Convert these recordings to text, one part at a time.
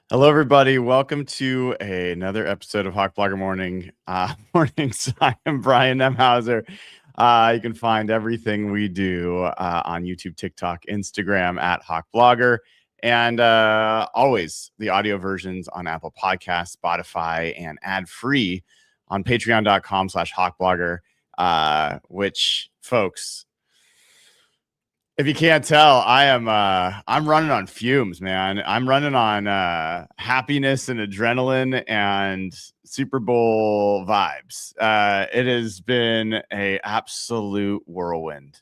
Hello, everybody. Welcome to another episode of Hawk Blogger Mornings. I am Brian Nemhauser. You can find everything we do on YouTube, TikTok, Instagram at Hawk Blogger, and always the audio versions on Apple Podcasts, Spotify, and ad-free on patreon.com/hawkblogger, which, folks, if you can't tell, I'm running on fumes, man. I'm running on happiness and adrenaline and Super Bowl vibes. It has been a absolute whirlwind.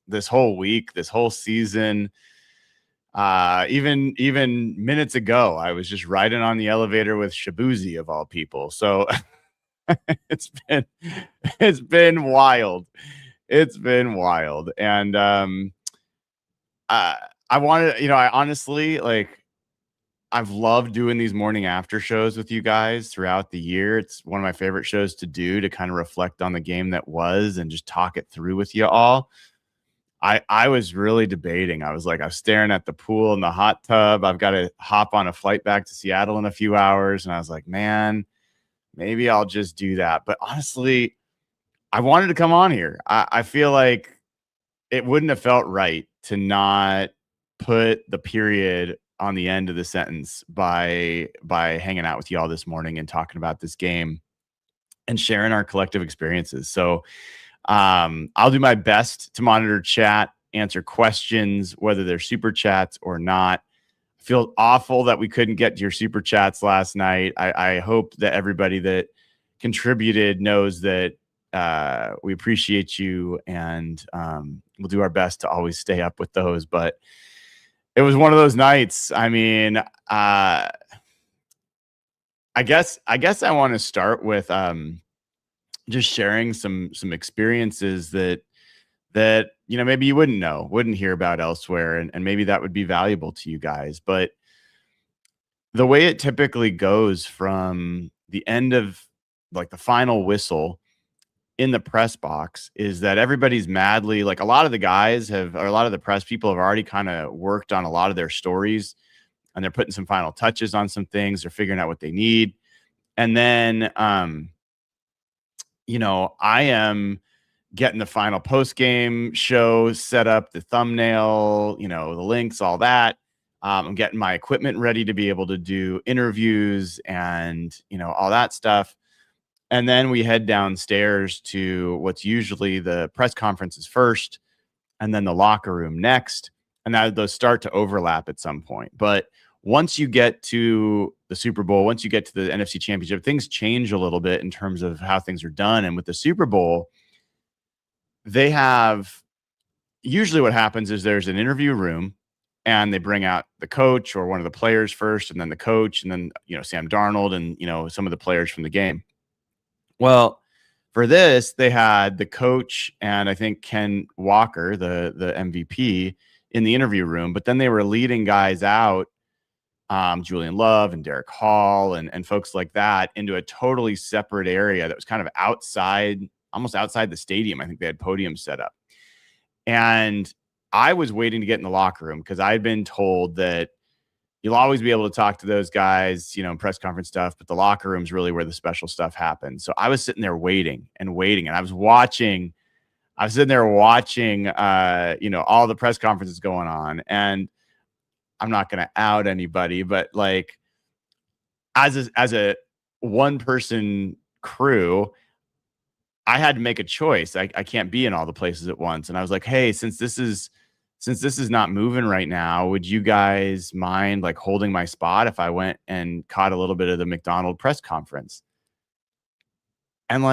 This whole week, this whole season, even minutes ago, I was just riding on the elevator with Shabuzi of all people. So it's been wild. It's been wild. And I wanted, I honestly, I've loved doing these morning after shows with you guys throughout the year. It's one of my favorite shows to do, to kind of reflect on the game that was and just talk it through with you all. I was really debating. I was staring at the pool in the hot tub. I've got to hop on a flight back to Seattle in a few hours. And I was like, man, maybe I'll just do that. But honestly, I wanted to come on here. I feel like it wouldn't have felt right to not put the period on the end of the sentence by hanging out with you all this morning and talking about this game and sharing our collective experiences. So I'll do my best to monitor chat, answer questions, whether they're super chats or not. I feel awful that we couldn't get to your super chats last night. I hope that everybody that contributed knows that we appreciate you, and we'll do our best to always stay up with those. But it was one of those nights. I mean, I guess I want to start with just sharing some experiences that maybe you wouldn't hear about elsewhere, and maybe that would be valuable to you guys. But the way it typically goes from the end of the final whistle in the press box is that everybody's madly, a lot of the guys or a lot of the press people have already kind of worked on a lot of their stories, and they're putting some final touches on some things. They're figuring out what they need. And then, I am getting the final post-game show set up, the thumbnail, the links, all that. I'm getting my equipment ready to be able to do interviews and, all that stuff. And then we head downstairs to what's usually the press conferences first, and then the locker room next. And those start to overlap at some point. But once you get to the Super Bowl, once you get to the NFC Championship, things change a little bit in terms of how things are done. And with the Super Bowl, they have, usually what happens is there's an interview room, and they bring out the coach or one of the players first, and then the coach, and then, Sam Darnold and, some of the players from the game. Well, for this, they had the coach and I think Ken Walker, the MVP, in the interview room, but then they were leading guys out, Julian Love and Derek Hall and folks like that, into a totally separate area that was kind of outside, almost outside the stadium. I think they had podiums set up. And I was waiting to get in the locker room because I had been told that you'll always be able to talk to those guys, press conference stuff, but the locker room's really where the special stuff happens. So I was sitting there waiting, and I was sitting there watching, all the press conferences going on. And I'm not going to out anybody, but as a one person crew, I had to make a choice. I can't be in all the places at once. And I was like, hey, since this is not moving right now, would you guys mind holding my spot if I went and caught a little bit of the McDonald press conference? And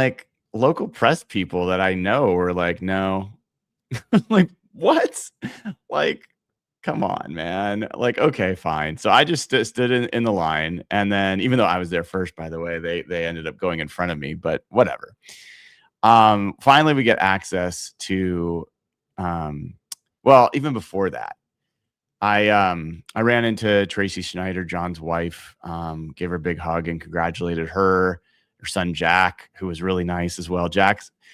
local press people that I know were like, no. What? Come on, man. Okay, fine. So I just stood in the line. And then, even though I was there first, by the way, they ended up going in front of me, but whatever. Finally, we get access to, well, even before that, I ran into Tracy Schneider, John's wife, gave her a big hug and congratulated her son, Jack, who was really nice as well.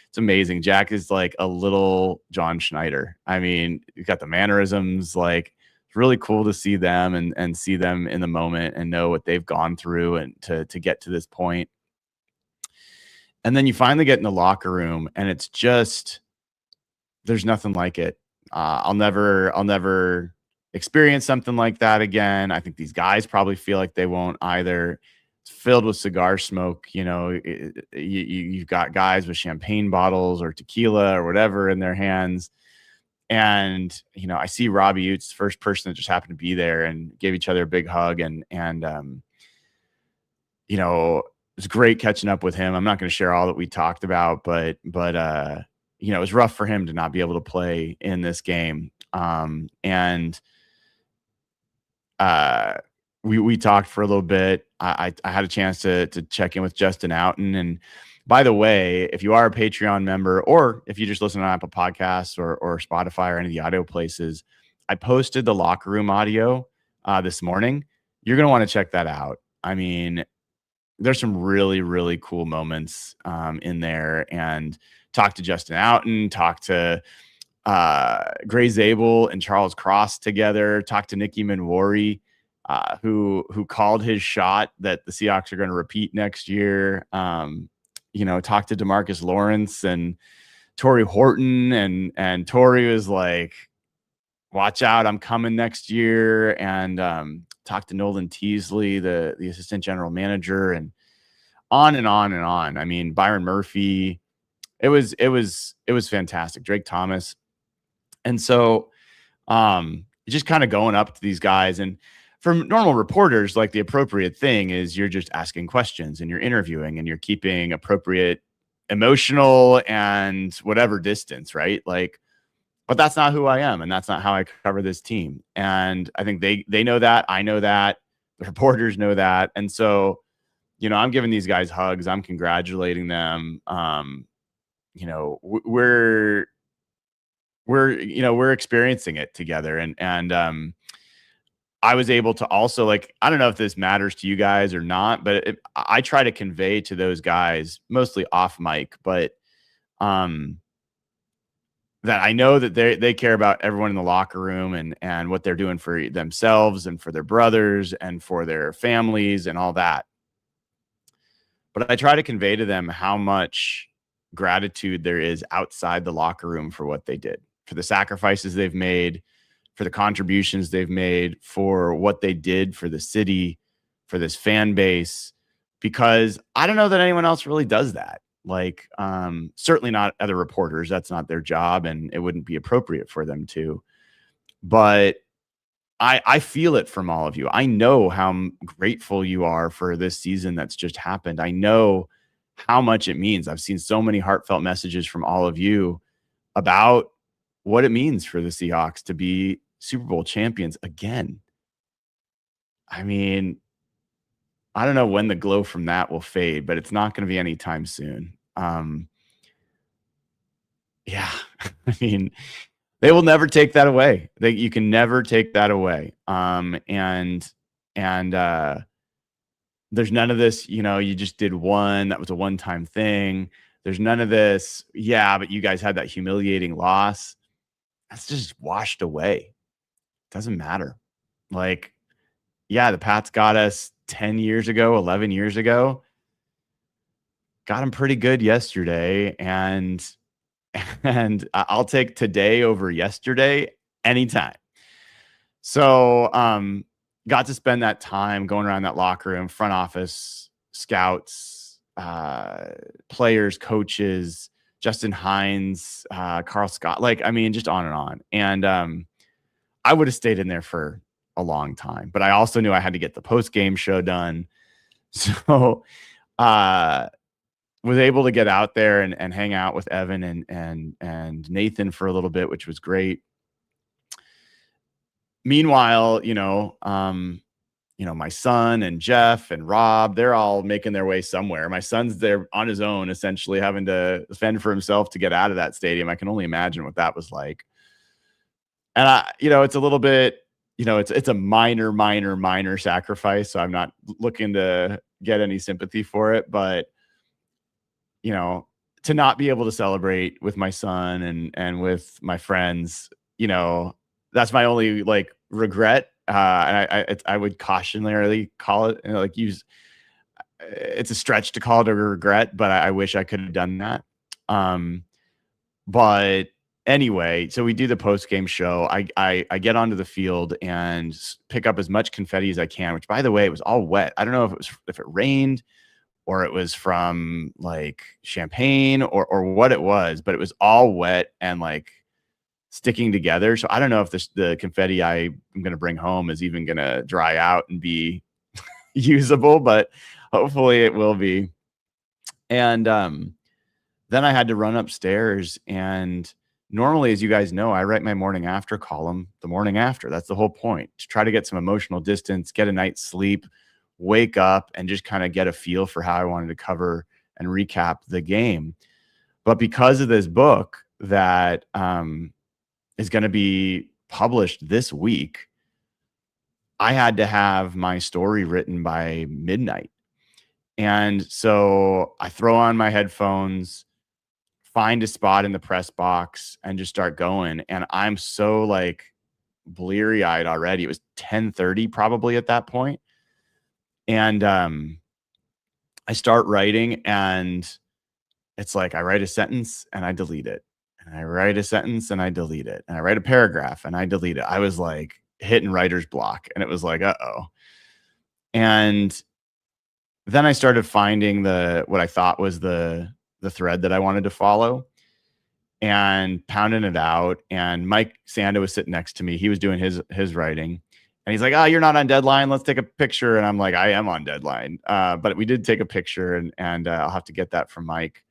It's amazing. Jack is like a little John Schneider. I mean, he's got the mannerisms, it's really cool to see them and see them in the moment and know what they've gone through and to get to this point. And then you finally get in the locker room and it's just, there's nothing like it. I'll never experience something like that again. I think these guys probably feel like they won't either. It's filled with cigar smoke. You've got guys with champagne bottles or tequila or whatever in their hands. And, I see Robbie Utes, first person that just happened to be there, and gave each other a big hug. It was great catching up with him. I'm not going to share all that we talked about, but it was rough for him to not be able to play in this game. And we talked for a little bit. I had a chance to check in with Justin Outen. And by the way, if you are a Patreon member, or if you just listen on Apple Podcasts or Spotify or any of the audio places, I posted the locker room audio this morning. You're going to want to check that out. I mean, there's some really, really cool moments in there. And talk to Justin Outen, talk to Gray Zabel and Charles Cross together, talk to Nicky Minwari, who called his shot that the Seahawks are going to repeat next year. Talk to DeMarcus Lawrence and Torrey Horton, and Torrey was like, watch out, I'm coming next year. And talk to Nolan Teasley, the assistant general manager, and on and on and on. I mean, Byron Murphy, it was fantastic. Drake Thomas. And so just kind of going up to these guys, and for normal reporters, like, the appropriate thing is you're just asking questions and you're interviewing and you're keeping appropriate emotional and whatever distance, right? Like, but that's not who I am, and that's not how I cover this team. And I think they know that. I know that. The reporters know that. And so, I'm giving these guys hugs. I'm congratulating them. We're experiencing it together. And I was able to also, like, I don't know if this matters to you guys or not, but I try to convey to those guys, mostly off mic, but that I know that they care about everyone in the locker room and what they're doing for themselves and for their brothers and for their families and all that. But I try to convey to them how much gratitude there is outside the locker room for what they did, for the sacrifices they've made, for the contributions they've made, for what they did for the city, for this fan base, because I don't know that anyone else really does that. Like, certainly not other reporters. That's not their job, and it wouldn't be appropriate for them to. But I feel it from all of you. I know how grateful you are for this season that's just happened. I know how much it means. I've seen so many heartfelt messages from all of you about what it means for the Seahawks to be Super Bowl champions again. I mean, I don't know when the glow from that will fade, but it's not going to be anytime soon. Yeah, I mean, they will never take that away. You can never take that away. And there's none of this, you just did one, that was a one-time thing. There's none of this. Yeah, but you guys had that humiliating loss. That's just washed away. Doesn't matter. Like, yeah, the Pats got us 10 years ago, 11 years ago. Got them pretty good yesterday. And I'll take today over yesterday anytime. So, got to spend that time going around that locker room, front office, scouts, players, coaches, Justin Hines, Carl Scott, like, I mean, just on and on. And I would have stayed in there for a long time, but I also knew I had to get the post-game show done. So, was able to get out there and hang out with Evan and Nathan for a little bit, which was great. Meanwhile, my son and Jeff and Rob, they're all making their way somewhere. My son's there on his own, essentially having to fend for himself to get out of that stadium. I can only imagine what that was like. And it's a little bit, it's a minor sacrifice. So I'm not looking to get any sympathy for it, but to not be able to celebrate with my son and with my friends, that's my only, like, regret. And I would cautionarily call it, like, use, it's a stretch to call it a regret, but I wish I could have done that. But anyway, so we do the post game show. I get onto the field and pick up as much confetti as I can, which, by the way, it was all wet. I don't know if it rained or it was from like champagne or what it was, but it was all wet and like sticking together. So I don't know if the confetti I'm going to bring home is even going to dry out and be usable, but hopefully it will be. And then I had to run upstairs, and normally, as you guys know, I write my morning after column the morning after. That's the whole point, to try to get some emotional distance, get a night's sleep, wake up, and just kind of get a feel for how I wanted to cover and recap the game. But because of this book that is going to be published this week, I had to have my story written by midnight. And so I throw on my headphones, find a spot in the press box, and just start going. And I'm so like bleary eyed already. It was 10:30 probably at that point. And I start writing, and it's like I write a sentence and I delete it. And I write a sentence and I delete it. And I write a paragraph and I delete it. I was like hitting writer's block, and it was like, uh-oh. And then I started finding what I thought was the thread that I wanted to follow, and pounding it out. And Mike Sanda was sitting next to me. He was doing his writing, and he's like, "Oh, you're not on deadline. Let's take a picture." And I'm like, "I am on deadline." But we did take a picture, and I'll have to get that from Mike.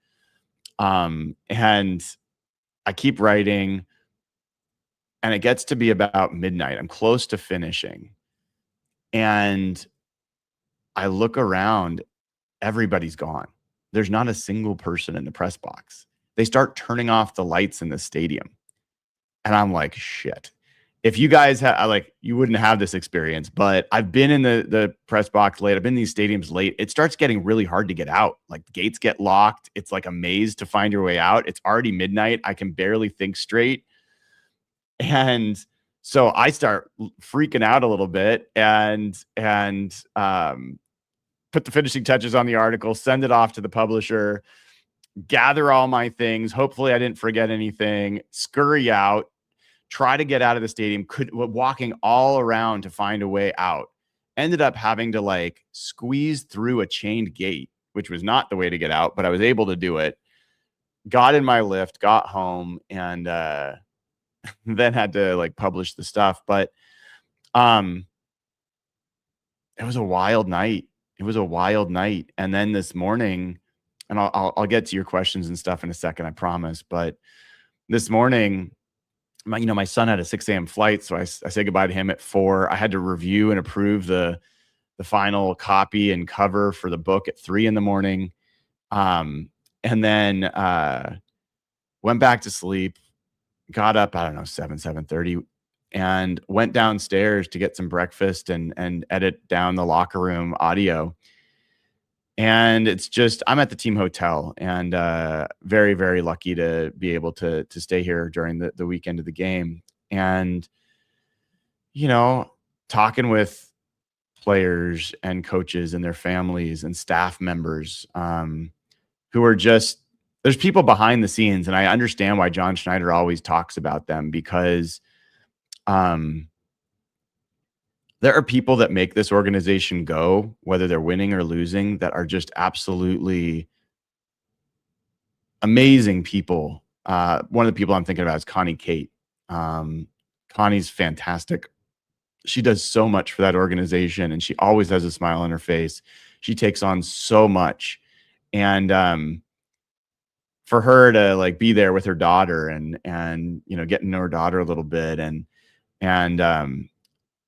And I keep writing, and it gets to be about midnight. I'm close to finishing, and I look around. Everybody's gone. There's not a single person in the press box. They start turning off the lights in the stadium. And I'm like, shit. If you guys you wouldn't have this experience, but I've been in the press box late. I've been in these stadiums late. It starts getting really hard to get out. Like, the gates get locked. It's like a maze to find your way out. It's already midnight. I can barely think straight. And so I start freaking out a little bit, and put the finishing touches on the article, send it off to the publisher, gather all my things. Hopefully I didn't forget anything, scurry out, try to get out of the stadium, walking all around to find a way out. Ended up having to like squeeze through a chained gate, which was not the way to get out, but I was able to do it. Got in my Lyft, got home, and then had to like publish the stuff. But it was a wild night. It was a wild night. And then this morning, and I'll get to your questions and stuff in a second, I promise. But this morning, my son had a 6 a.m. flight, so I said goodbye to him at 4. I had to review and approve the final copy and cover for the book at 3 a.m. And then went back to sleep, got up, I don't know, 7:30, and went downstairs to get some breakfast and edit down the locker room audio. And it's just, I'm at the team hotel, and very, very lucky to be able to stay here during the weekend of the game. And, talking with players and coaches and their families and staff members who are just, there's people behind the scenes. And I understand why John Schneider always talks about them, because there are people that make this organization go, whether they're winning or losing, that are just absolutely amazing people. One of the people I'm thinking about is Connie Kate. Connie's fantastic. She does so much for that organization, and she always has a smile on her face. She takes on so much. And for her to like be there with her daughter and getting to know her daughter a little bit, and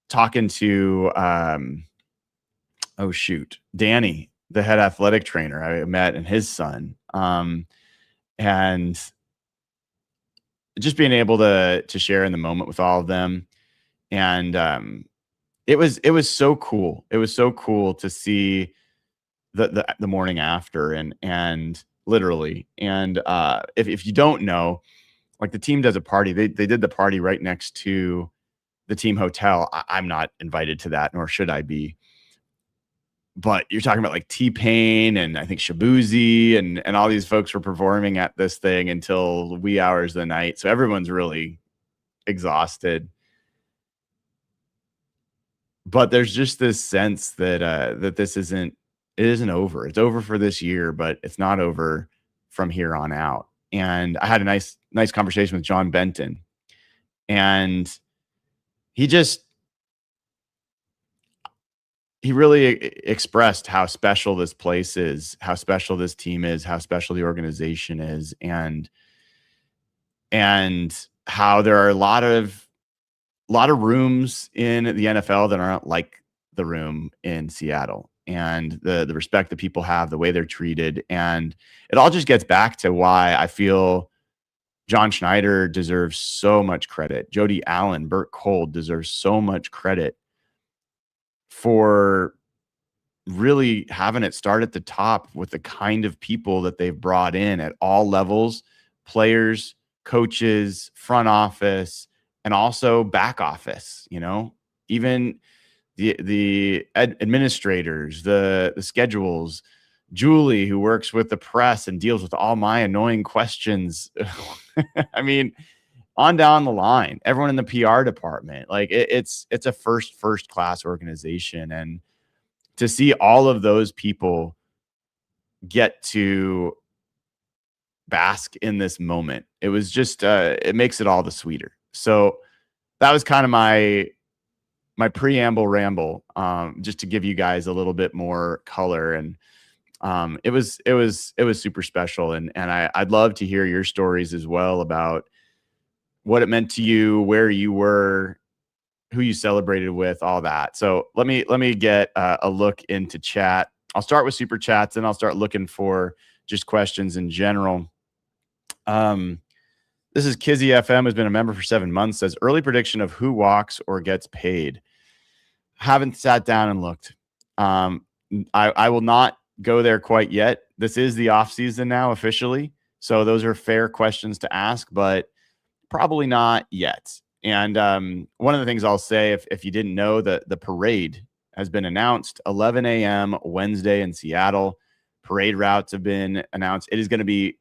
talking to Danny, the head athletic trainer I met, and his son, and just being able to share in the moment with all of them. And it was so cool. It was so cool to see the morning after, and literally. And if you don't know, like, the team does a party. They did the party right next to the team hotel. I'm not invited to that, nor should I be. But you're talking about like T-Pain and I think Shabuzi and all these folks were performing at this thing until wee hours of the night. So everyone's really exhausted. But there's just this sense that that it isn't over. It's over for this year, but it's not over from here on out. And I had a nice conversation with John Benton, and he just he really expressed how special this place is, how special this team is, how special the organization is, and how there are a lot of rooms in the NFL that aren't like the room in Seattle, and the respect that people have, the way they're treated, and it all just gets back to why I feel John Schneider deserves so much credit. Jody Allen, Burt Cole deserves so much credit for really having it start at the top with the kind of people that they've brought in at all levels, players, coaches, front office, and also back office, even the administrators, the schedules, Julie, who works with the press and deals with all my annoying questions. I mean, on down the line, everyone in the PR department, like it's a first class organization. And to see all of those people get to bask in this moment, it was just, it makes it all the sweeter. So that was kind of my preamble ramble, just to give you guys a little bit more color. And it was super special. And I'd love to hear your stories as well about what it meant to you, where you were, who you celebrated with, all that. So let me get a look into chat. I'll start with super chats, and I'll start looking for just questions in general. This is Kizzy FM, has been a member for 7 months, says early prediction of who walks or gets paid. Haven't sat down and looked. I will not go there quite yet. This is the off season now officially. So those are fair questions to ask, but probably not yet. And one of the things I'll say, if you didn't know, the parade has been announced, 11 a.m. Wednesday in Seattle. Parade routes have been announced. It is going to be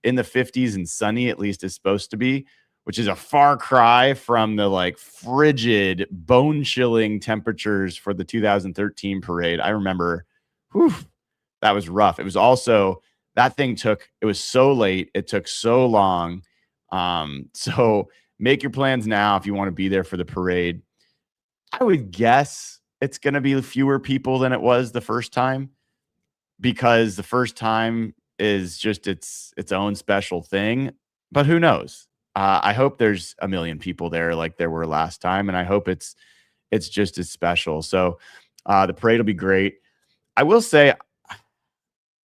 in the 50s and sunny, at least it's supposed to be, which is a far cry from the like frigid, bone-chilling temperatures for the 2013 parade. I remember, that was rough. It was also, that thing it was so late. It took so long. So make your plans now if you want to be there for the parade. I would guess it's going to be fewer people than it was the first time, because the first time is just its own special thing. But who knows? I hope there's a million people there like there were last time, and I hope it's just as special. So the parade will be great. I will say,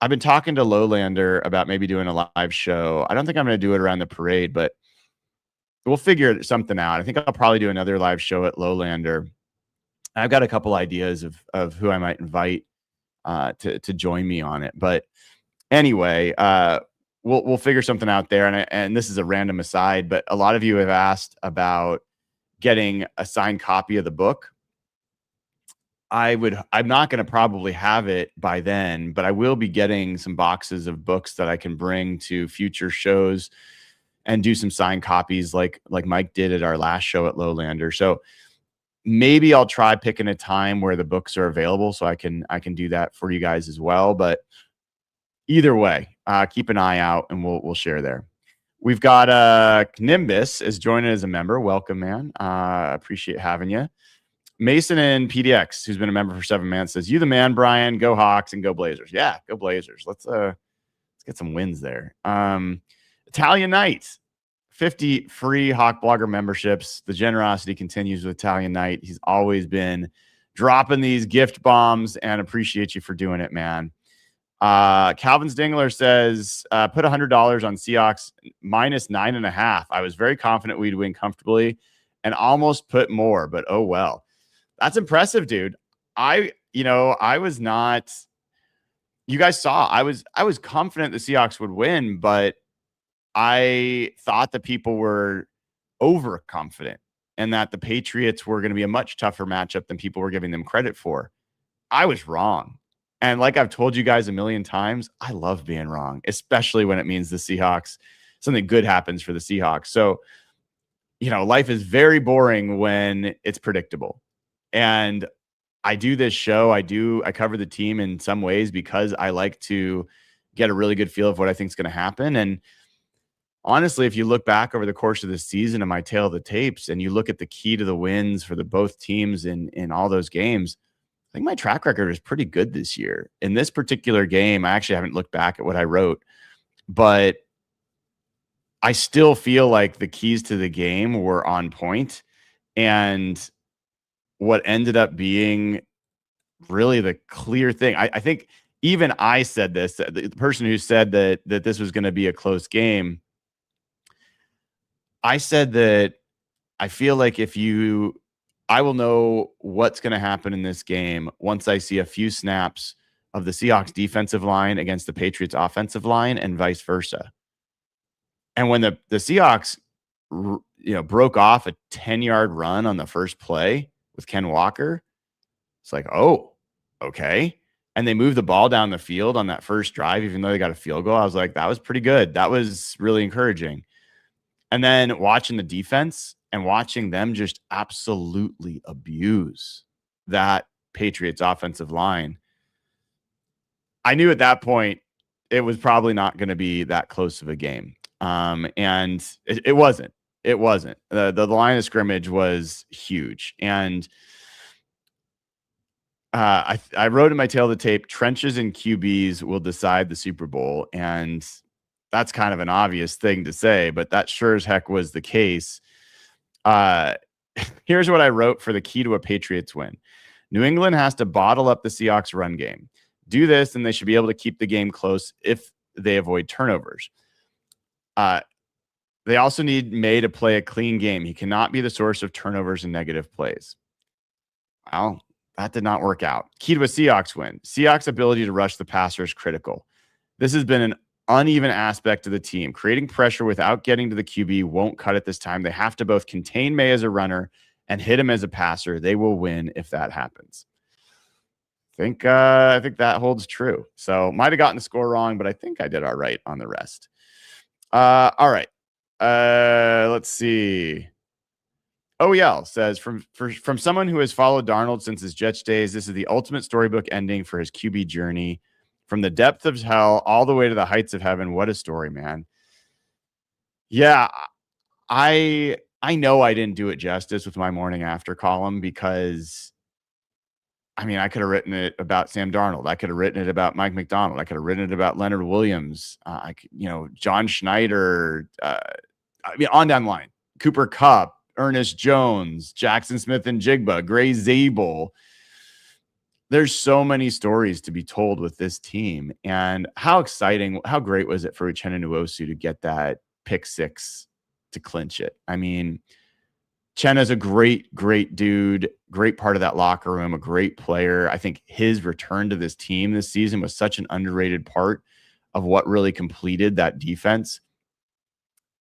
I've been talking to Lowlander about maybe doing a live show. I don't think I'm going to do it around the parade, but we'll figure something out. I think I'll probably do another live show at Lowlander. I've got a couple ideas of who I might invite to join me on it. But anyway, we'll figure something out there. And this is a random aside, but a lot of you have asked about getting a signed copy of the book. I'm not going to probably have it by then, but I will be getting some boxes of books that I can bring to future shows and do some signed copies like Mike did at our last show at Lowlander. So maybe I'll try picking a time where the books are available so I can do that for you guys as well. But either way, keep an eye out and we'll share there. We've got Nimbus is joining as a member. Welcome, man. Appreciate having you. Mason and PDX, who's been a member for 7 months, says, "You the man, Brian. Go Hawks and go Blazers." Yeah, go Blazers. Let's get some wins there. Italian Knight, 50 free Hawk Blogger memberships. The generosity continues with Italian Knight. He's always been dropping these gift bombs, and appreciate you for doing it, man. Calvin Stingler says, put $100 on Seahawks minus 9.5. I was very confident we'd win comfortably and almost put more, but oh well. That's impressive, dude. I was not, you guys saw, I was confident the Seahawks would win, but I thought that people were overconfident. and that the Patriots were going to be a much tougher matchup than people were giving them credit for. I was wrong. And like I've told you guys a million times, I love being wrong, especially when it means the Seahawks, something good happens for the Seahawks. So, life is very boring when it's predictable. And I do this show. I cover the team in some ways because I like to get a really good feel of what I think is going to happen. And honestly, if you look back over the course of the season and my tail of the tapes, and you look at the key to the wins for the both teams in all those games, I think my track record is pretty good this year. In this particular game, I actually haven't looked back at what I wrote, but I still feel like the keys to the game were on point. And what ended up being really the clear thing, I think even I said this, the person who said that this was going to be a close game, I said that I feel like I will know what's going to happen in this game once I see a few snaps of the Seahawks defensive line against the Patriots offensive line and vice versa. And when the Seahawks, broke off a 10-yard run on the first play with Ken Walker, it's like, oh, okay. And they moved the ball down the field on that first drive, even though they got a field goal. I was like, that was pretty good. That was really encouraging. And then watching the defense and watching them just absolutely abuse that Patriots offensive line, I knew at that point it was probably not going to be that close of a game. And it wasn't. It wasn't. The line of scrimmage was huge. And I wrote in my tail of the tape, trenches and QBs will decide the Super Bowl. And that's kind of an obvious thing to say, but that sure as heck was the case. Here's what I wrote for the key to a Patriots win. New England has to bottle up the Seahawks run game. Do this, and they should be able to keep the game close if they avoid turnovers. They also need May to play a clean game. He cannot be the source of turnovers and negative plays. Well, that did not work out. Key to a Seahawks win. Seahawks' ability to rush the passer is critical. This has been an uneven aspect of the team. Creating pressure without getting to the QB won't cut it this time. They have to both contain May as a runner and hit him as a passer. They will win if that happens. I think that holds true. So might have gotten the score wrong, but I think I did all right on the rest. All right. Let's see. OEL says, from someone who has followed Darnold since his Jets days, this is the ultimate storybook ending for his QB journey. From the depth of hell all the way to the heights of heaven. What a story, man. Yeah, I know I didn't do it justice with my morning after column because, I mean, I could have written it about Sam Darnold. I could have written it about Mike McDonald. I could have written it about Leonard Williams. John Schneider. On down the line. Cooper Kupp, Ernest Jones, Jackson Smith and Jigba, Gray Zabel. There's so many stories to be told with this team. And how exciting, how great was it for Uchenna Nwosu to get that pick six to clinch it? I mean, Chenna's a great, great dude, great part of that locker room, a great player. I think his return to this team this season was such an underrated part of what really completed that defense.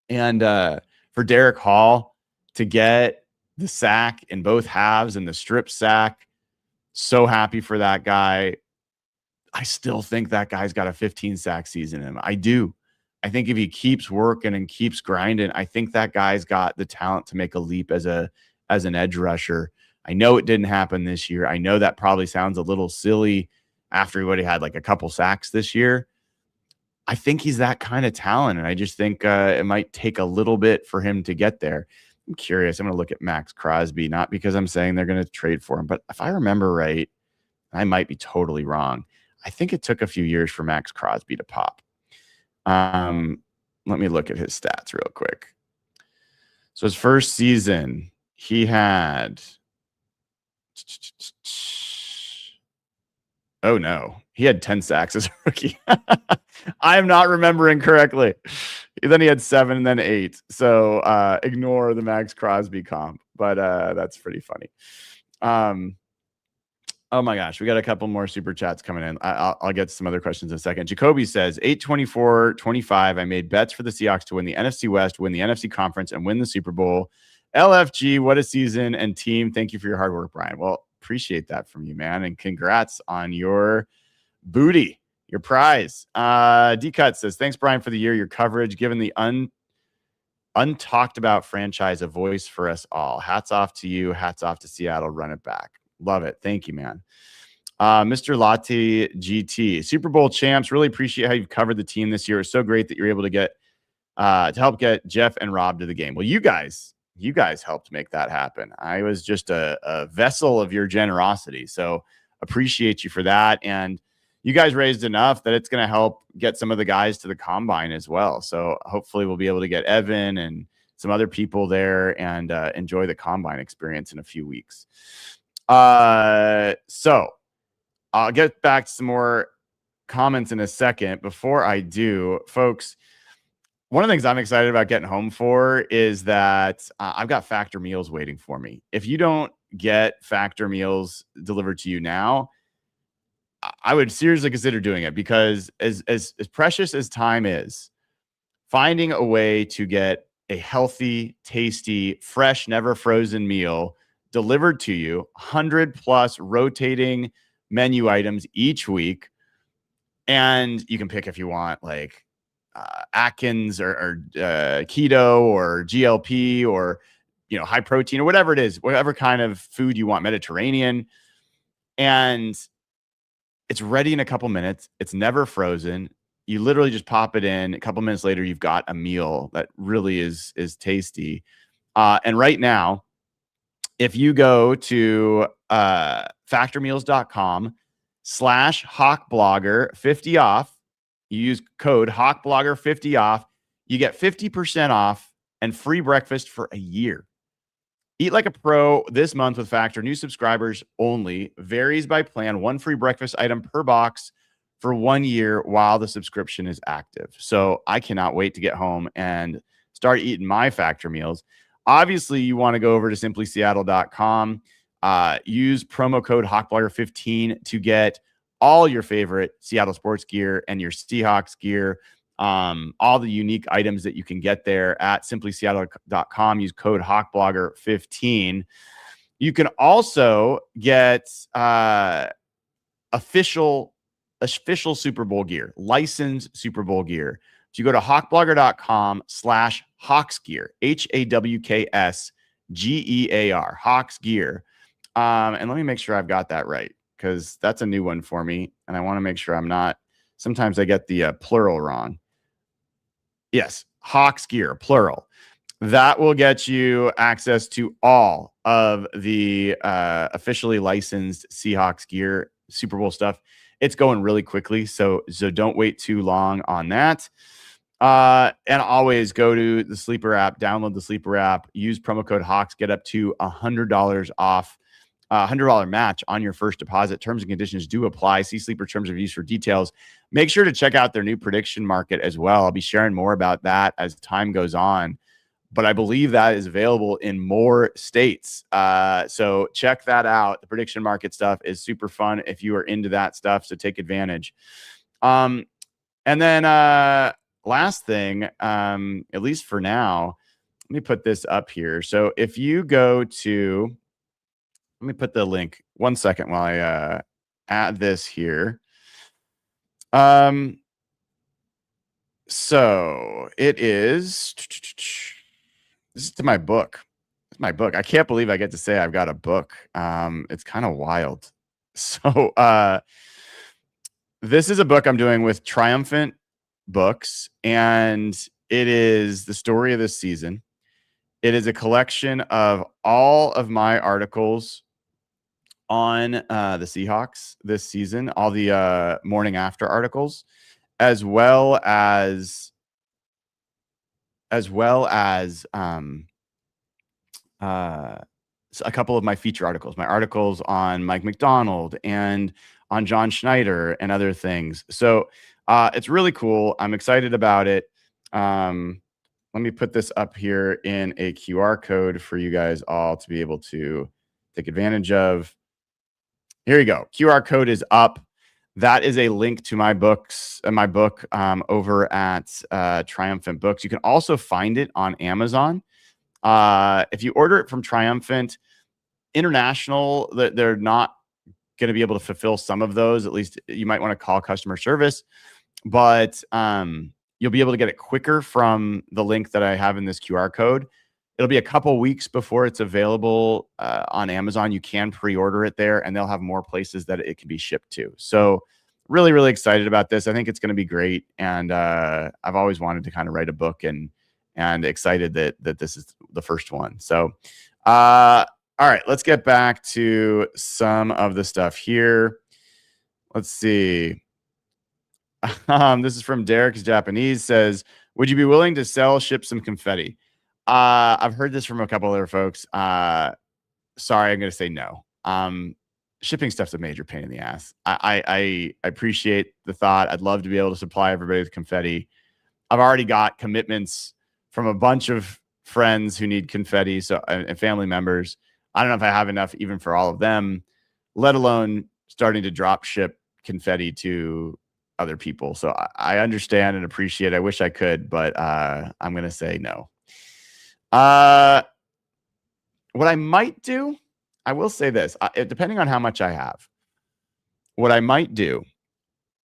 And for Derek Hall to get the sack in both halves and the strip sack, so happy for that guy. I still think that guy's got a 15 sack season in him. I do. I think if he keeps working and keeps grinding, I think that guy's got the talent to make a leap as an edge rusher. I know it didn't happen this year. I know that probably sounds a little silly after he already had like a couple sacks this year. I think he's that kind of talent, and I just think it might take a little bit for him to get there. I'm curious. I'm going to look at Max Crosby, not because I'm saying they're going to trade for him, but if I remember right, I might be totally wrong. I think it took a few years for Max Crosby to pop. Let me look at his stats real quick. So his first season, he had, oh no, he had 10 sacks as a rookie. I am not remembering correctly. Then he had 7 and then 8. So ignore the Max Crosby comp, but that's pretty funny. Oh my gosh, we got a couple more super chats coming in. I'll get to some other questions in a second. Jacoby says 8-24-25. I made bets for the Seahawks to win the NFC West, win the NFC Conference, and win the Super Bowl. LFG, what a season, and team. Thank you for your hard work, Brian. Well, appreciate that from you, man. And congrats on your booty, your prize. D-Cut says, thanks, Brian, for the year, your coverage, given the untalked about franchise, a voice for us all. Hats off to you. Hats off to Seattle. Run it back. Love it. Thank you, man. Mr. Latte GT, Super Bowl champs. Really appreciate how you've covered the team this year. It's so great that you're able to get to help get Jeff and Rob to the game. Well, you guys helped make that happen. I was just a vessel of your generosity. So appreciate you for that. And you guys raised enough that it's going to help get some of the guys to the combine as well. So hopefully we'll be able to get Evan and some other people there and enjoy the combine experience in a few weeks. So I'll get back to some more comments in a second. Before I do, folks, one of the things I'm excited about getting home for is that I've got Factor meals waiting for me. If you don't get Factor meals delivered to you now, I would seriously consider doing it, because as precious as time is, finding a way to get a healthy, tasty, fresh, never frozen meal delivered to you, 100 plus rotating menu items each week, and you can pick if you want like Atkins or keto or GLP or high protein or whatever it is, whatever kind of food you want, Mediterranean, and it's ready in a couple minutes. It's never frozen. You literally just pop it in. A couple minutes later, you've got a meal that really is tasty. And right now, if you go to factormeals.com/hawkblogger 50 off, you use code hawkblogger 50 off, you get 50% off and free breakfast for a year. Eat like a pro this month with Factor. New subscribers only. Varies by plan. One free breakfast item per box for 1 year while the subscription is active. So I cannot wait to get home and start eating my Factor meals. Obviously, you want to go over to SimplySeattle.com. Use promo code HawkBlogger15 to get all your favorite Seattle sports gear and your Seahawks gear. All the unique items that you can get there at SimplySeattle.com. Use code HawkBlogger15. You can also get official Super Bowl gear, licensed Super Bowl gear. So you go to hawkblogger.com/hawksgear, HAWKSGEAR, Hawks Gear. And let me make sure I've got that right, because that's a new one for me. And I want to make sure I'm not, sometimes I get the plural wrong. Yes, Hawks Gear, plural. That will get you access to all of the officially licensed Seahawks gear, Super Bowl stuff. It's going really quickly, so don't wait too long on that. And always go to the Sleeper app, download the Sleeper app, use promo code Hawks, get up to $100 off, $100 match on your first deposit. Terms and conditions do apply. See Sleeper terms of use for details. Make sure to check out their new prediction market as well. I'll be sharing more about that as time goes on, but I believe that is available in more states. So check that out. The prediction market stuff is super fun if you are into that stuff, so take advantage. And then last thing, at least for now, let me put this up here. So if you go to, let me put the link 1 second while I add this here. So it is, this is to my book. It's my book. I can't believe I get to say I've got a book. It's kind of wild. So this is a book I'm doing with Triumphant Books, and it is the story of this season. It is a collection of all of my articles on the Seahawks this season, all the morning after articles, as well as a couple of my feature articles, my articles on Mike McDonald and on John Schneider and other things. So it's really cool. I'm excited about it. Let me put this up here in a QR code for you guys all to be able to take advantage of. Here you go. QR code is up. That is a link to my books, my book over at Triumphant Books. You can also find it on Amazon. If you order it from Triumphant International, they're not going to be able to fulfill some of those. At least you might want to call customer service, but you'll be able to get it quicker from the link that I have in this QR code. It'll be a couple weeks before it's available on Amazon. You can pre-order it there, and they'll have more places that it can be shipped to. So really, really excited about this. I think it's going to be great. And I've always wanted to kind of write a book, and excited that this is the first one. So all right, let's get back to some of the stuff here. Let's see. This is from Derek's Japanese, says, would you be willing to ship some confetti? I've heard this from a couple other folks. Sorry, I'm going to say no. Shipping stuff's a major pain in the ass. I appreciate the thought. I'd love to be able to supply everybody with confetti. I've already got commitments from a bunch of friends who need confetti, and family members. I don't know if I have enough even for all of them, let alone starting to drop ship confetti to other people. So I understand and appreciate. I wish I could, but I'm going to say no. What I might do, I will say this, depending on how much I have, what I might do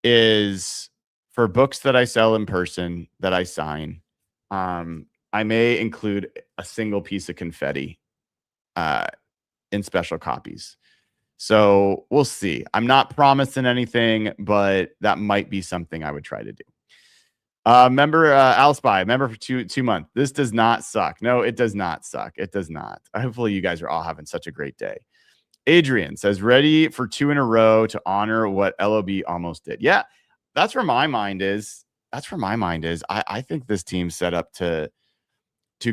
is for books that I sell in person that I sign, I may include a single piece of confetti in special copies. So we'll see. I'm not promising anything, but that might be something I would try to do. Member Alspy, member for two months. This does not suck. No, it does not suck. It does not. Hopefully you guys are all having such a great day. Adrian says, ready for 2 in a row to honor what LOB almost did. Yeah, that's where my mind is. I think this team's set up to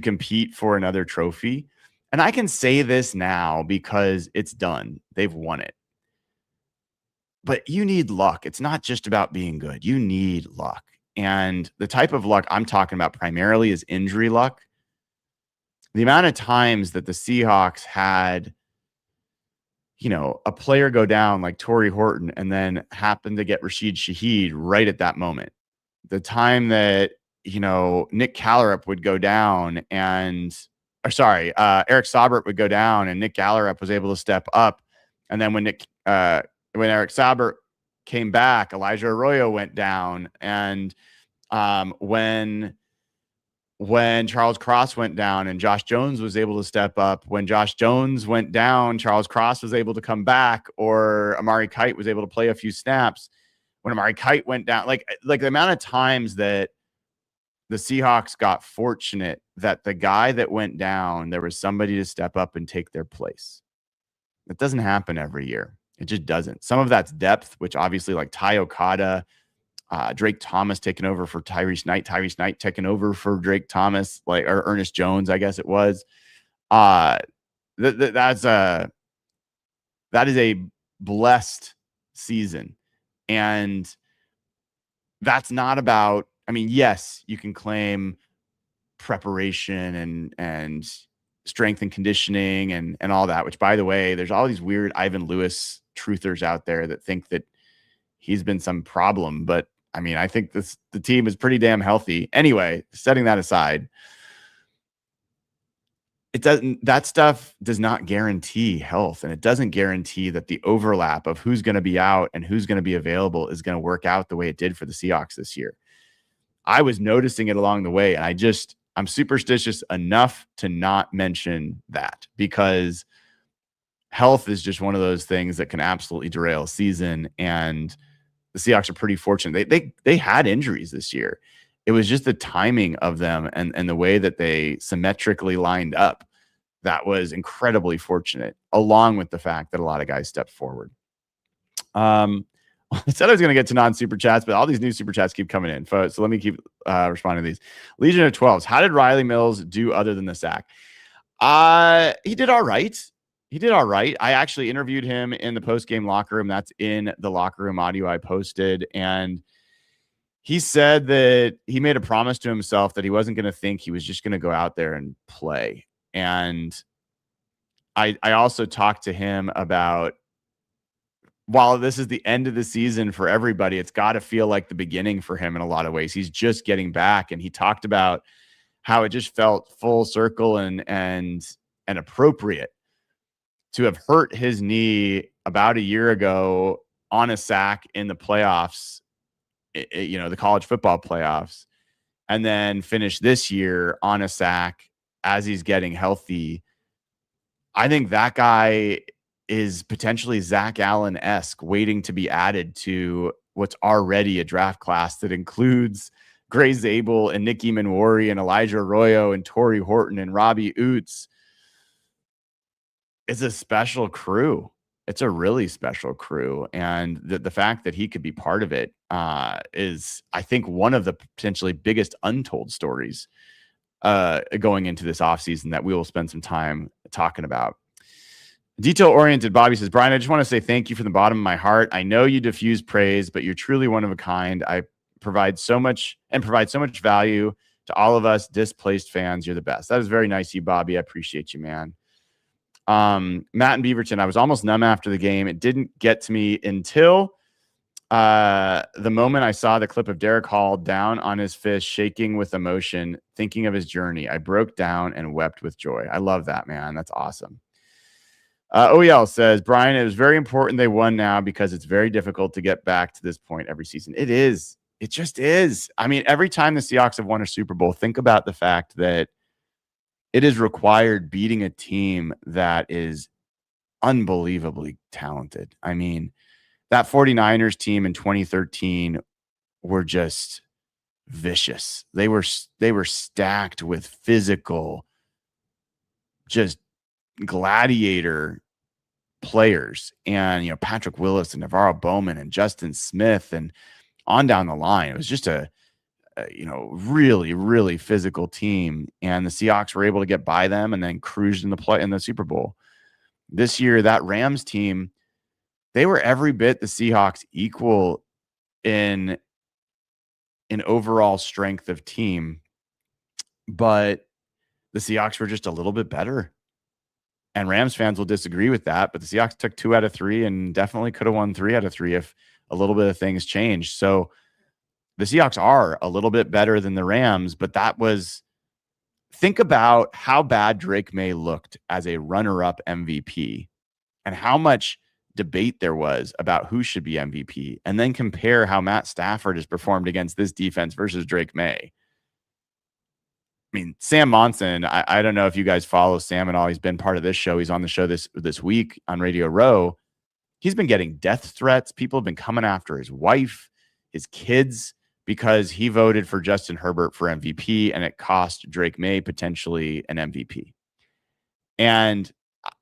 compete for another trophy. And I can say this now because it's done. They've won it. But you need luck. It's not just about being good. You need luck. And the type of luck I'm talking about primarily is injury luck. The amount of times that the Seahawks had, a player go down like Torrey Horton and then happened to get Rashid Shaheed right at that moment. The time that, Nick Callerup would go down Eric Saubert would go down and Nick Callerup was able to step up. And then when Eric Saubert came back, Elijah Arroyo went down. And when Charles Cross went down and Josh Jones was able to step up, when Josh Jones went down, Charles Cross was able to come back, or Amari Kite was able to play a few snaps. When Amari Kite went down, like the amount of times that the Seahawks got fortunate that the guy that went down, there was somebody to step up and take their place. It doesn't happen every year. It just doesn't. Some of that's depth, which obviously like Ty Okada, Drake Thomas taking over for Tyrese Knight taking over for Drake Thomas, or Ernest Jones, I guess it was. That is a blessed season. And that's not about, yes, you can claim preparation and strength and conditioning and all that, which, by the way, there's all these weird Ivan Lewis truthers out there that think that he's been some problem. But I think the team is pretty damn healthy. Anyway, setting that aside, that stuff does not guarantee health, and it doesn't guarantee that the overlap of who's going to be out and who's going to be available is going to work out the way it did for the Seahawks this year. I was noticing it along the way, and I'm superstitious enough to not mention that, because health is just one of those things that can absolutely derail a season. And the Seahawks are pretty fortunate. They had injuries this year. It was just the timing of them and the way that they symmetrically lined up that was incredibly fortunate, along with the fact that a lot of guys stepped forward. I said I was going to get to non-super chats, but all these new super chats keep coming in. So let me keep responding to these. Legion of 12s. How did Riley Mills do other than the sack? He did all right. I actually interviewed him in the post-game locker room. That's in the locker room audio I posted. And he said that he made a promise to himself that he wasn't going to think, he was just going to go out there and play. And I also talked to him about, while this is the end of the season for everybody, it's got to feel like the beginning for him in a lot of ways. He's just getting back. And he talked about how it just felt full circle and appropriate to have hurt his knee about a year ago on a sack in the playoffs, the college football playoffs, and then finish this year on a sack as he's getting healthy. I think that guy is potentially Zach Allen-esque, waiting to be added to what's already a draft class that includes Gray Zabel and Nicky Manwari and Elijah Arroyo and Torrey Horton and Robbie Oots. It's a special crew. It's a really special crew. And the fact that he could be part of it is, I think, one of the potentially biggest untold stories going into this offseason that we will spend some time talking about. Detail-oriented Bobby says, Brian, I just want to say thank you from the bottom of my heart. I know you diffuse praise, but you're truly one of a kind. I provide so much value to all of us displaced fans. You're the best. That is very nice of you, Bobby. I appreciate you, man. Matt and Beaverton, I was almost numb after the game. It didn't get to me until the moment I saw the clip of Derek Hall down on his fist, shaking with emotion, thinking of his journey. I broke down and wept with joy. I love that, man. That's awesome. OEL says, Brian, it was very important they won now because it's very difficult to get back to this point every season. It is. It just is. I mean, every time the Seahawks have won a Super Bowl, think about the fact that it is required beating a team that is unbelievably talented. I mean, that 49ers team in 2013 were just vicious. They were stacked with physical, just gladiator players, and Patrick Willis and Navarro Bowman and Justin Smith and on down the line. It was just a really, really physical team, and the Seahawks were able to get by them and then cruised in the Super Bowl. This year, that Rams team, they were every bit the Seahawks equal in overall strength of team, but the Seahawks were just a little bit better. And Rams fans will disagree with that, but the Seahawks took 2 out of 3 and definitely could have won 3 out of 3 if a little bit of things changed. So the Seahawks are a little bit better than the Rams, but think about how bad Drake May looked as a runner-up MVP and how much debate there was about who should be MVP, and then compare how Matt Stafford has performed against this defense versus Drake May. I mean, Sam Monson, I don't know if you guys follow Sam at all. He's been part of this show. He's on the show this week on Radio Row. He's been getting death threats. People have been coming after his wife, his kids, because he voted for Justin Herbert for MVP, and it cost Drake May potentially an MVP. And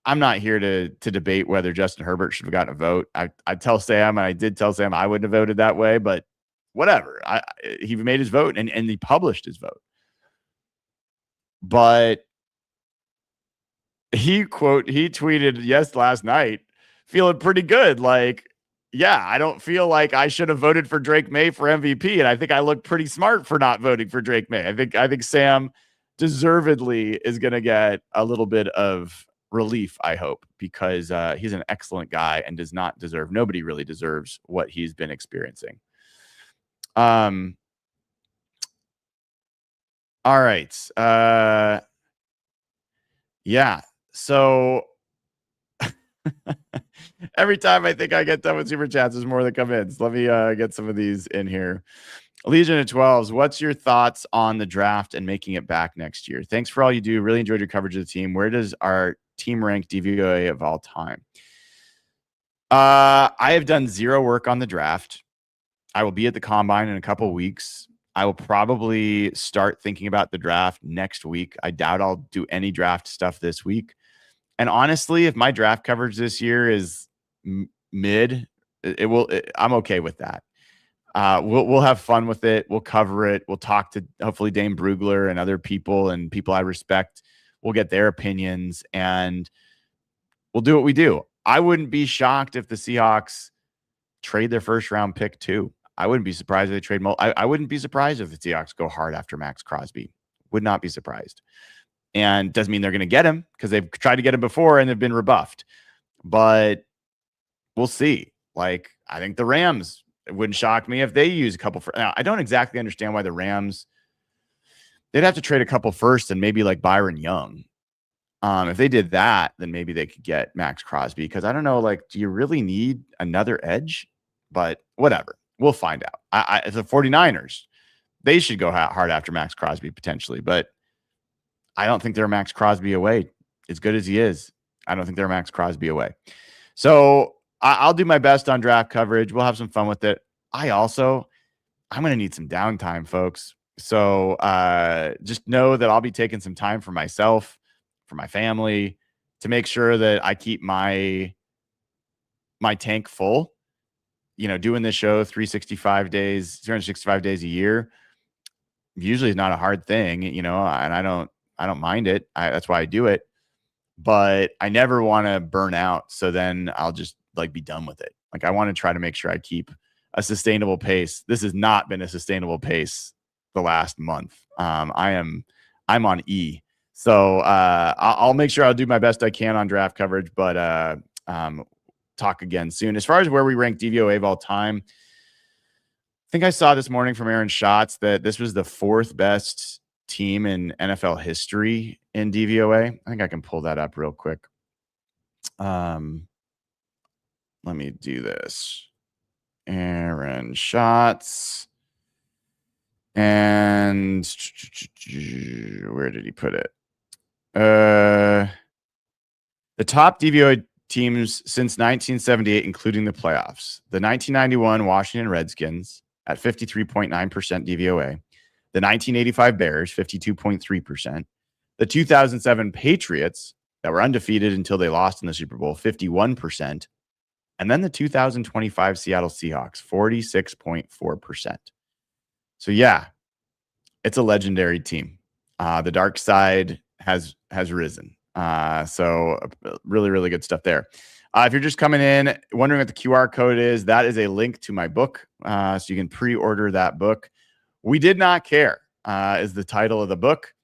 I'm not here to debate whether Justin Herbert should have gotten a vote. I tell Sam, and I did tell Sam I wouldn't have voted that way, but whatever. He made his vote, and he published his vote. But he tweeted last night, feeling pretty good. Like, yeah, I don't feel like I should have voted for Drake May for MVP, and I think I look pretty smart for not voting for Drake May. I think Sam deservedly is going to get a little bit of relief, I hope, because he's an excellent guy and nobody really deserves what he's been experiencing. All right. Yeah. So every time I think I get done with Super Chats, there's more that come in. So let me get some of these in here. Legion of 12s, what's your thoughts on the draft and making it back next year? Thanks for all you do. Really enjoyed your coverage of the team. Where does our team rank DVOA of all time? I have done zero work on the draft. I will be at the combine in a couple weeks. I will probably start thinking about the draft next week. I doubt I'll do any draft stuff this week. And honestly, if my draft coverage this year is mid, I'm okay with that. We'll have fun with it. We'll cover it. We'll talk to hopefully Dane Brugler and other people and people I respect. We'll get their opinions and we'll do what we do. I wouldn't be shocked if the Seahawks trade their first round pick too. I wouldn't be surprised if they trade. I wouldn't be surprised if the Seahawks go hard after Max Crosby. Would not be surprised. And doesn't mean they're going to get him because they've tried to get him before and they've been rebuffed. But we'll see. Like, I think the Rams, it wouldn't shock me if they use a couple. Now, I don't exactly understand why the Rams they'd have to trade a couple first and maybe like Byron Young. If they did that, then maybe they could get Max Crosby, because I don't know, like, do you really need another edge? But whatever. We'll find out. The 49ers, they should go hard after Max Crosby potentially, but I don't think they're Max Crosby away. As good as he is, I don't think they're Max Crosby away. So I'll do my best on draft coverage. We'll have some fun with it. I'm going to need some downtime, folks. So just know that I'll be taking some time for myself, for my family, to make sure that I keep my tank full. Doing this show 365 days a year usually is not a hard thing, and I don't mind it. That's why I do it. But I never want to burn out. So then I'll just be done with it. Like, I want to try to make sure I keep a sustainable pace. This has not been a sustainable pace the last month. I'm on E. So I'll make sure I'll do my best I can on draft coverage, but talk again soon. As far as where we rank DVOA of all time, I think I saw this morning from Aaron Schatz that this was the 4th best team in NFL history in DVOA. I think I can pull that up real quick. Let me do this. Aaron Schatz. And where did he put it? The top DVOA teams since 1978, including the playoffs. The 1991 Washington Redskins at 53.9% DVOA. The 1985 Bears, 52.3%. The 2007 Patriots, that were undefeated until they lost in the Super Bowl, 51%. And then the 2025 Seattle Seahawks, 46.4%. So yeah, it's a legendary team. The dark side has risen. So really, really good stuff there. If you're just coming in, wondering what the QR code is, that is a link to my book. So you can pre-order that book. We Did Not Care is the title of the book.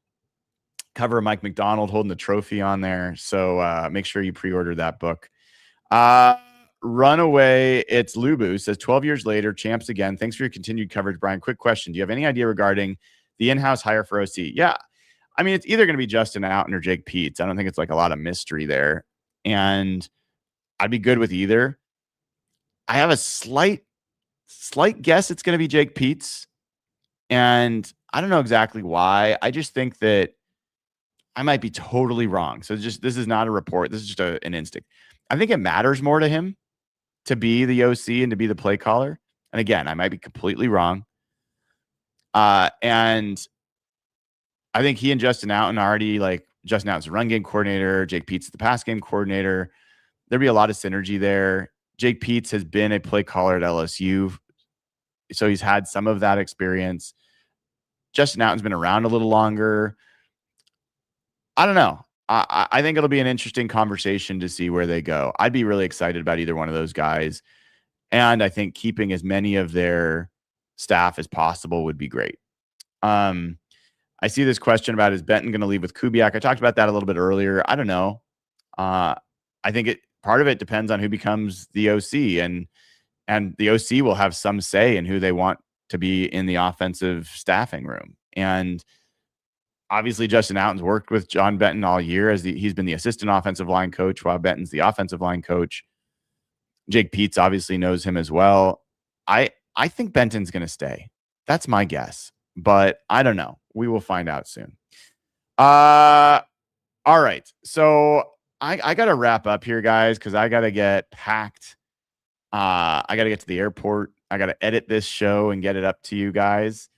Cover of Mike McDonald holding the trophy on there. So make sure you pre-order that book. Runaway, it's Lubu, says 12 years later, champs again. Thanks for your continued coverage, Brian. Quick question. Do you have any idea regarding the in-house hire for OC? Yeah. I mean, it's either going to be Justin Outen or Jake Peets. I don't think it's like a lot of mystery there. And I'd be good with either. I have a slight guess it's going to be Jake Peets. And I don't know exactly why. I just think that I might be totally wrong. So this is not a report. This is just an instinct. I think it matters more to him to be the OC and to be the play caller. And again, I might be completely wrong. And I think he and Justin Outen already, like, Justin Outen's the run game coordinator, Jake Peets is the pass game coordinator. There'd be a lot of synergy there. Jake Peets has been a play caller at LSU, so he's had some of that experience. Justin Outen's been around a little longer. I don't know. I think it'll be an interesting conversation to see where they go. I'd be really excited about either one of those guys. And I think keeping as many of their staff as possible would be great. I see this question about, is Benton going to leave with Kubiak? I talked about that a little bit earlier. I don't know. I think part of it depends on who becomes the OC, and the OC will have some say in who they want to be in the offensive staffing room. And obviously, Justin Outen's worked with John Benton all year as he's been the assistant offensive line coach while Benton's the offensive line coach. Jake Peets obviously knows him as well. I think Benton's going to stay. That's my guess, but I don't know. We will find out soon. All right. So I got to wrap up here, guys, because I got to get packed. I got to get to the airport. I got to edit this show and get it up to you guys.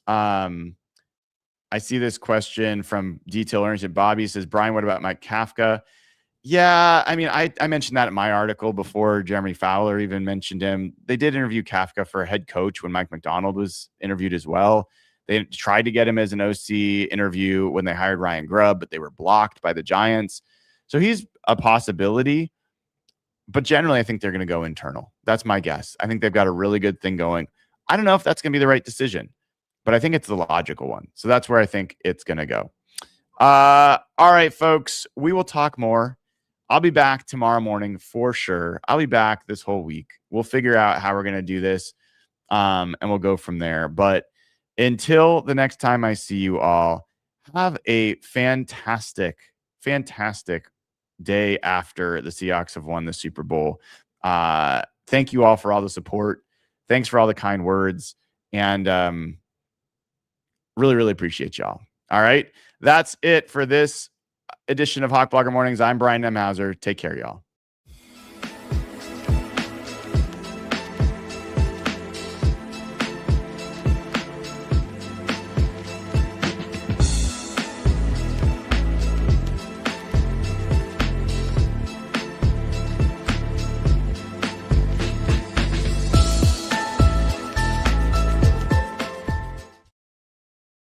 I see this question from Detail Oriented Bobby. Says, Brian, what about Mike Kafka? Yeah, I mean, I mentioned that in my article before Jeremy Fowler even mentioned him. They did interview Kafka for a head coach when Mike McDonald was interviewed as well. They tried to get him as an OC interview when they hired Ryan Grubb, but they were blocked by the Giants. So he's a possibility. But generally, I think they're going to go internal. That's my guess. I think they've got a really good thing going. I don't know if that's going to be the right decision, but I think it's the logical one. So that's where I think it's going to go. All right, folks, we will talk more. I'll be back tomorrow morning for sure. I'll be back this whole week. We'll figure out how we're going to do this, and we'll go from there. But Until the next time I see you all, have a fantastic, fantastic day after the Seahawks have won the Super Bowl. Thank you all for all the support. Thanks for all the kind words. And really, really appreciate y'all. All right. That's it for this edition of Hawk Blogger Mornings. I'm Brian Nemhauser. Take care, y'all.